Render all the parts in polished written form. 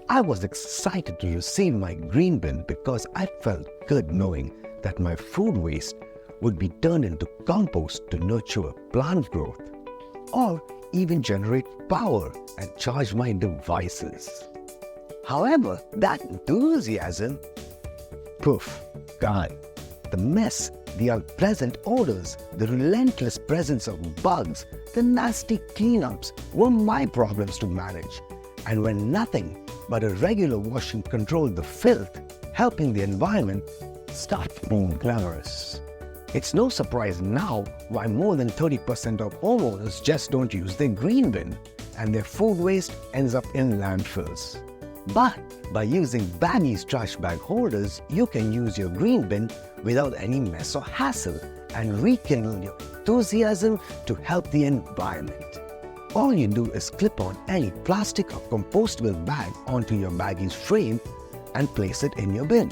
I was excited to receive my green bin because I felt good knowing that my food waste would be turned into compost to nurture plant growth, or even generate power and charge my devices. However, that enthusiasm, poof, gone. The mess, the unpleasant odors, the relentless presence of bugs, the nasty cleanups were my problems to manage. And when nothing but a regular washing controlled the filth, helping the environment started being glamorous. It's no surprise now why more than 30% of homeowners just don't use their green bin and their food waste ends up in landfills. But by using BagEZ trash bag holders, you can use your green bin without any mess or hassle and rekindle your enthusiasm to help the environment. All you do is clip on any plastic or compostable bag onto your BagEZ frame and place it in your bin.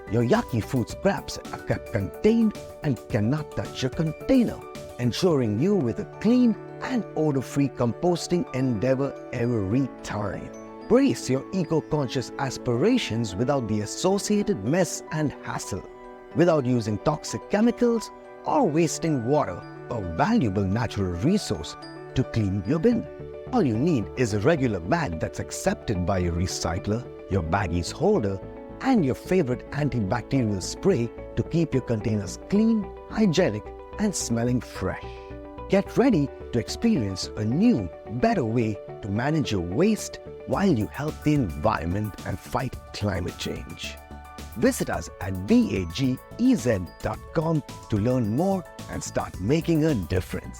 Your yucky food scraps are kept contained and cannot touch your container, ensuring you with a clean and odor-free composting endeavor every time. Brace your eco-conscious aspirations without the associated mess and hassle, without using toxic chemicals or wasting water, a valuable natural resource, to clean your bin. All you need is a regular bag that's accepted by your recycler, your BagEZ holder, and your favorite antibacterial spray to keep your containers clean, hygienic, and smelling fresh. Get ready to experience a new, better way to manage your waste while you help the environment and fight climate change. Visit us at BagEZ.com to learn more and start making a difference.